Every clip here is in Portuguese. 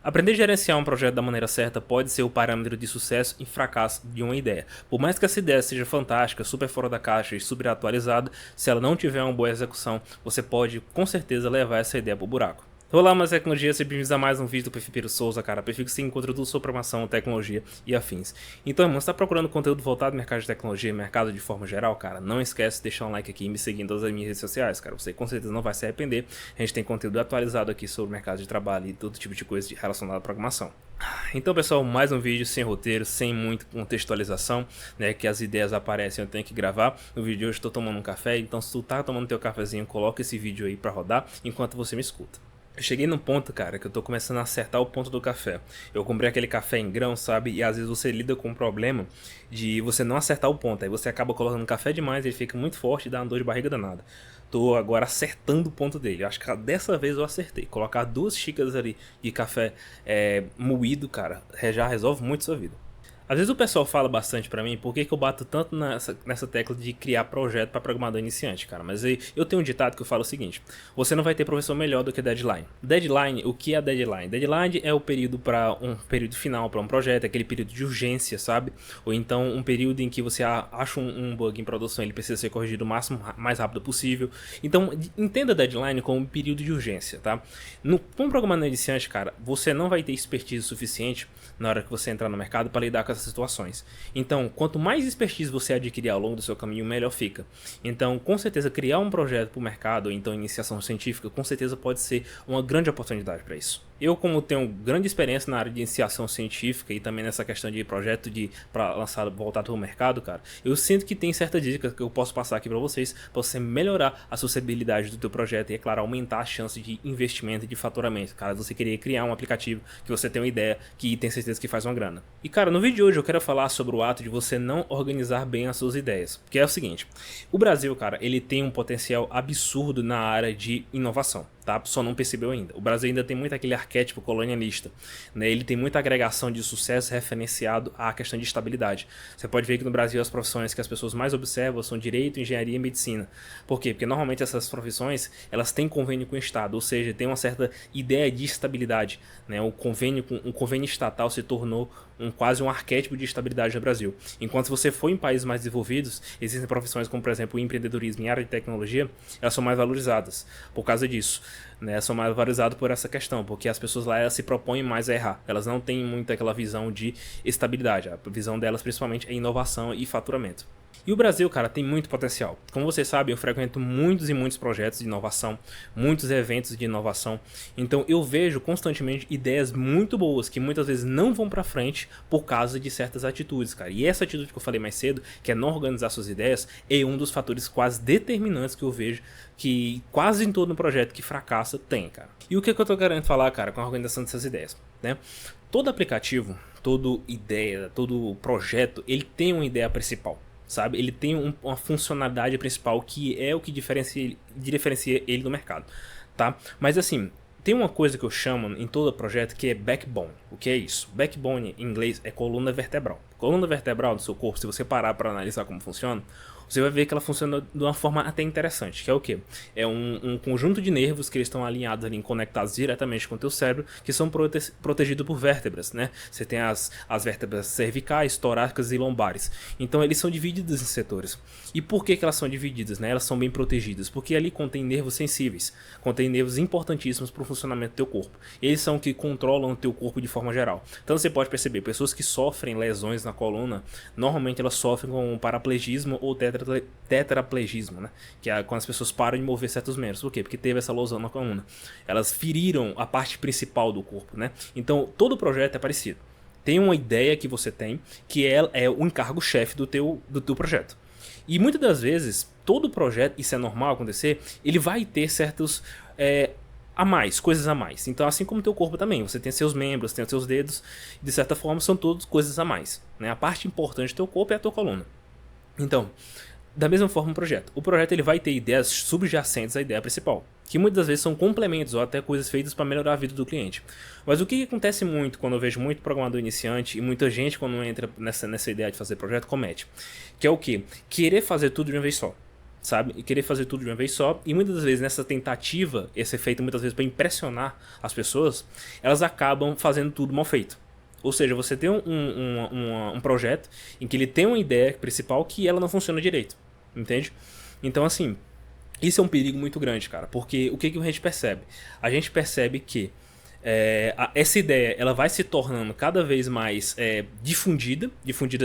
Aprender a gerenciar um projeto da maneira certa pode ser o parâmetro de sucesso e fracasso de uma ideia. Por mais que essa ideia seja fantástica, super fora da caixa e super atualizada, se ela não tiver uma boa execução, você pode com certeza levar essa ideia pro buraco. Olá, mais tecnologia, seja bem-vindos a mais um vídeo do Perfil Pedro Souza, cara. Perfil que se encontra tudo sobre programação, tecnologia e afins. Então, irmão, você tá procurando conteúdo voltado ao mercado de tecnologia e mercado de forma geral, cara? Não esquece de deixar um like aqui e me seguir em todas as minhas redes sociais, cara. Você com certeza não vai se arrepender. A gente tem conteúdo atualizado aqui sobre o mercado de trabalho e todo tipo de coisa relacionada à programação. Então, pessoal, mais um vídeo sem roteiro, sem muita contextualização, né, que as ideias aparecem, eu tenho que gravar. No vídeo de hoje eu estou tomando um café, então se tu tá tomando teu cafezinho, coloca esse vídeo aí pra rodar enquanto você me escuta. Eu cheguei num ponto, cara, que eu tô começando a acertar o ponto do café. Eu comprei aquele café em grão, sabe? E às vezes você lida com o problema de você não acertar o ponto. Aí você acaba colocando café demais, ele fica muito forte e dá uma dor de barriga danada. Tô agora acertando o ponto dele. Acho que dessa vez eu acertei. Colocar 2 xícaras ali de café moído, cara, já resolve muito sua vida. Às vezes o pessoal fala bastante pra mim por que eu bato tanto nessa tecla de criar projeto pra programador iniciante, cara. Mas aí eu tenho um ditado que eu falo o seguinte: você não vai ter professor melhor do que deadline. Deadline, o que é deadline? Deadline é o período para um período final para um projeto, é aquele período de urgência, sabe? Ou então um período em que você acha um bug em produção, ele precisa ser corrigido o mais rápido possível. Então entenda deadline como um período de urgência, tá? Como programador iniciante, cara, você não vai ter expertise suficiente na hora que você entrar no mercado para lidar com essas situações. Então, quanto mais expertise você adquirir ao longo do seu caminho, melhor fica. Então, com certeza, criar um projeto para o mercado, ou então iniciação científica, com certeza pode ser uma grande oportunidade para isso. Eu, como tenho grande experiência na área de iniciação científica e também nessa questão de projeto para lançar voltado para o mercado, cara, eu sinto que tem certas dicas que eu posso passar aqui para vocês, para você melhorar a sociabilidade do teu projeto e, é claro, aumentar a chance de investimento e de faturamento, caso você queria criar um aplicativo que você tem uma ideia que tem certeza que faz uma grana. E, cara, no vídeo de hoje eu quero falar sobre o ato de você não organizar bem as suas ideias, porque é o seguinte: o Brasil, cara, ele tem um potencial absurdo na área de inovação, tá? Só não percebeu ainda. O Brasil ainda tem muito aquele arquétipo colonialista, né? Ele tem muita agregação de sucesso referenciado à questão de estabilidade. Você pode ver que no Brasil as profissões que as pessoas mais observam são direito, engenharia e medicina. Por quê? Porque normalmente essas profissões, elas têm convênio com o Estado, ou seja, tem uma certa ideia de estabilidade, né? Um convênio estatal se tornou quase um arquétipo de estabilidade no Brasil. Enquanto se você for em países mais desenvolvidos, existem profissões como, por exemplo, o empreendedorismo em área de tecnologia, elas são mais valorizadas por causa disso, né? São mais valorizadas por essa questão, porque as pessoas lá, elas se propõem mais a errar. Elas não têm muito aquela visão de estabilidade. A visão delas principalmente é inovação e faturamento. E o Brasil, cara, tem muito potencial. Como vocês sabem, eu frequento muitos e muitos projetos de inovação, muitos eventos de inovação. Então eu vejo constantemente ideias muito boas que muitas vezes não vão pra frente por causa de certas atitudes, cara. E essa atitude que eu falei mais cedo, que é não organizar suas ideias, é um dos fatores quase determinantes que eu vejo que quase em todo projeto que fracassa tem, cara. E o que eu tô querendo falar, cara, com a organização dessas ideias, né? Todo aplicativo, toda ideia, todo projeto, ele tem uma ideia principal, sabe? Ele tem uma funcionalidade principal que é o que diferencia ele do mercado, tá? Mas assim, tem uma coisa que eu chamo em todo projeto que é backbone. O que é isso? Backbone em inglês é coluna vertebral. Coluna vertebral do seu corpo, se você parar para analisar como funciona, você vai ver que ela funciona de uma forma até interessante, que é o quê? É um conjunto de nervos que eles estão alinhados ali, conectados diretamente com o teu cérebro, que são protegidos por vértebras, né? Você tem as vértebras cervicais, torácicas e lombares. Então eles são divididos em setores. E por que elas são divididas, né? Elas são bem protegidas, porque ali contém nervos sensíveis, contém nervos importantíssimos para o funcionamento do teu corpo. Eles são que controlam o teu corpo de forma geral. Então você pode perceber, pessoas que sofrem lesões na coluna, normalmente elas sofrem com paraplegismo ou tetraplegismo, né? Que é quando as pessoas param de mover certos membros. Por quê? Porque teve essa lesão na coluna. Elas feriram a parte principal do corpo, né? Então todo projeto é parecido. Tem uma ideia que você tem, que é o encargo-chefe do teu projeto. E muitas das vezes, todo projeto, isso é normal acontecer, ele vai ter certos a mais, coisas a mais. Então, assim como o teu corpo também, você tem seus membros, tem os seus dedos, de certa forma são todos coisas a mais, né? A parte importante do teu corpo é a tua coluna. Então, da mesma forma o projeto ele vai ter ideias subjacentes à ideia principal, que muitas das vezes são complementos ou até coisas feitas para melhorar a vida do cliente. Mas o que acontece muito quando eu vejo muito programador iniciante e muita gente quando entra nessa ideia de fazer projeto comete, que é o quê? Querer fazer tudo de uma vez só. sabe? E querer fazer tudo de uma vez só. E muitas vezes nessa tentativa, esse é feito muitas vezes para impressionar as pessoas, elas acabam fazendo tudo mal feito. Ou seja, você tem um projeto em que ele tem uma ideia principal que ela não funciona direito, entende? Então, assim, isso é um perigo muito grande, cara, porque o que a gente percebe? A gente percebe que essa ideia ela vai se tornando cada vez mais difundida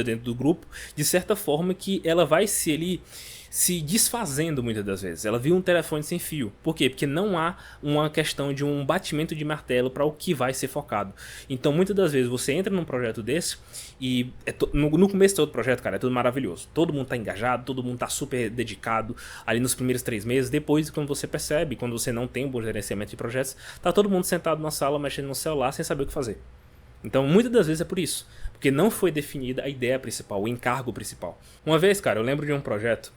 dentro do grupo, de certa forma que ela vai se desfazendo muitas das vezes. Ela vira um telefone sem fio. Por quê? Porque não há uma questão de um batimento de martelo para o que vai ser focado. Então, muitas das vezes, você entra num projeto desse e no começo de todo projeto, cara, é tudo maravilhoso. Todo mundo tá engajado, todo mundo tá super dedicado ali nos primeiros 3 meses. Depois, quando você percebe, quando você não tem um bom gerenciamento de projetos, tá todo mundo sentado na sala, mexendo no celular, sem saber o que fazer. Então, muitas das vezes é por isso. Porque não foi definida a ideia principal, o encargo principal. Uma vez, cara, eu lembro de um projeto.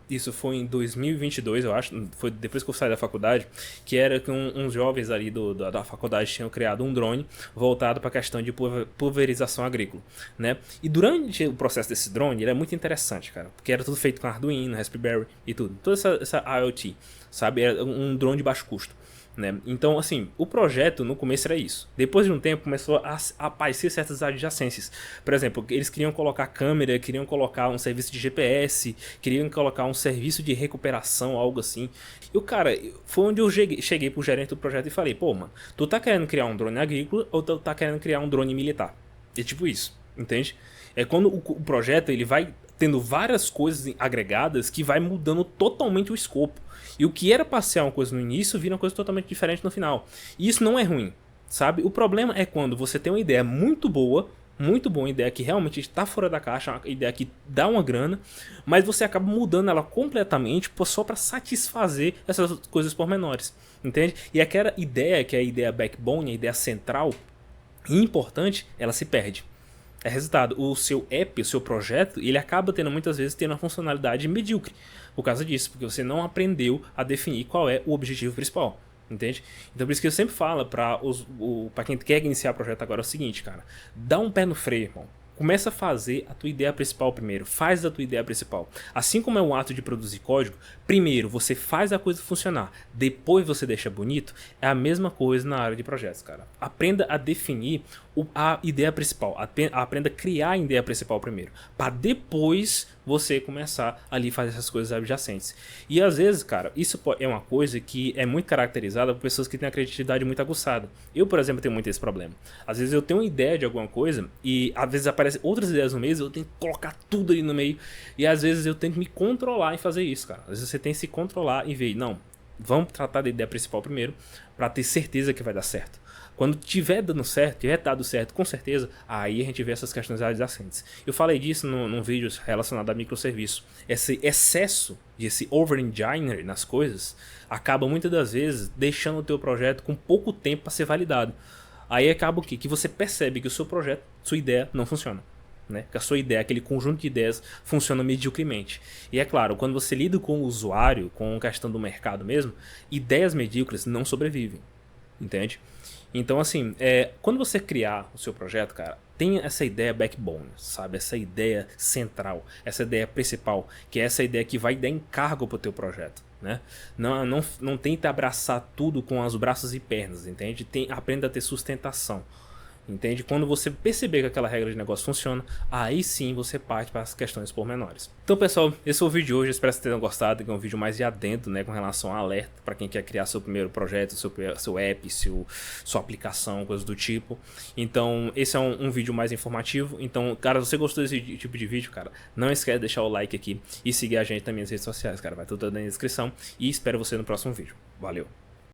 Isso foi em 2022, eu acho, foi depois que eu saí da faculdade, que era que uns jovens ali da faculdade tinham criado um drone voltado para a questão de pulverização agrícola, né? E durante o processo desse drone, ele é muito interessante, cara, porque era tudo feito com Arduino, Raspberry e tudo. Toda essa IoT, sabe? Era um drone de baixo custo. Né? Então, assim, o projeto no começo era isso. Depois de um tempo começou a aparecer certas adjacências. Por exemplo, eles queriam colocar câmera, queriam colocar um serviço de GPS, queriam colocar um serviço de recuperação, algo assim. E o cara, foi onde eu cheguei pro gerente do projeto e falei, pô, mano, tu tá querendo criar um drone agrícola ou tu tá querendo criar um drone militar? É tipo isso, entende? É quando o projeto ele vai tendo várias coisas agregadas que vai mudando totalmente o escopo. E o que era para ser uma coisa no início vira uma coisa totalmente diferente no final. E isso não é ruim, sabe? O problema é quando você tem uma ideia muito boa, uma ideia que realmente está fora da caixa, uma ideia que dá uma grana, mas você acaba mudando ela completamente só para satisfazer essas coisas pormenores, entende? E aquela ideia, que é a ideia backbone, a ideia central e importante, ela se perde. É resultado, o seu app, o seu projeto, ele acaba muitas vezes tendo uma funcionalidade medíocre por causa disso, porque você não aprendeu a definir qual é o objetivo principal, entende? Então por isso que eu sempre falo para quem quer iniciar projeto agora é o seguinte, cara, dá um pé no freio, irmão. Começa a fazer a tua ideia principal primeiro, faz a tua ideia principal. Assim como é o ato de produzir código, primeiro você faz a coisa funcionar, depois você deixa bonito, é a mesma coisa na área de projetos, cara. Aprenda a definir a ideia principal, aprenda a criar a ideia principal primeiro, para depois você começar ali a fazer essas coisas adjacentes. E às vezes, cara, isso é uma coisa que é muito caracterizada por pessoas que têm a criatividade muito aguçada. Eu, por exemplo, tenho muito esse problema. Às vezes eu tenho uma ideia de alguma coisa e às vezes aparecem outras ideias no meio, eu tenho que colocar tudo ali no meio e às vezes eu tenho que me controlar em fazer isso, cara. Às vezes você tem que se controlar e ver, não, vamos tratar da ideia principal primeiro para ter certeza que vai dar certo. Quando tiver dando certo, tiver dado certo com certeza, aí a gente vê essas questões adjacentes. Eu falei disso num vídeo relacionado a microserviço. Esse excesso esse over-engineer nas coisas acaba muitas das vezes deixando o teu projeto com pouco tempo para ser validado. Aí acaba o quê? Que você percebe que o seu projeto, sua ideia não funciona. Né? Que a sua ideia, aquele conjunto de ideias funciona mediocremente. E é claro, quando você lida com o usuário, com a questão do mercado mesmo, ideias medíocres não sobrevivem. Entende? Então, assim, quando você criar o seu projeto, cara, tenha essa ideia backbone, sabe? Essa ideia central, essa ideia principal, que é essa ideia que vai dar encargo pro teu projeto, né? Não tenta abraçar tudo com os braços e pernas, entende? Aprenda a ter sustentação. Entende? Quando você perceber que aquela regra de negócio funciona, aí sim você parte para as questões pormenores. Então, pessoal, esse foi o vídeo de hoje. Espero que vocês tenham gostado, que é um vídeo mais de adentro, né, com relação a alerta para quem quer criar seu primeiro projeto, seu app, sua aplicação, coisas do tipo. Então, esse é um vídeo mais informativo. Então, cara, se você gostou desse tipo de vídeo, cara, não esquece de deixar o like aqui e seguir a gente nas minhas redes sociais, cara. Vai tudo na descrição e espero você no próximo vídeo. Valeu!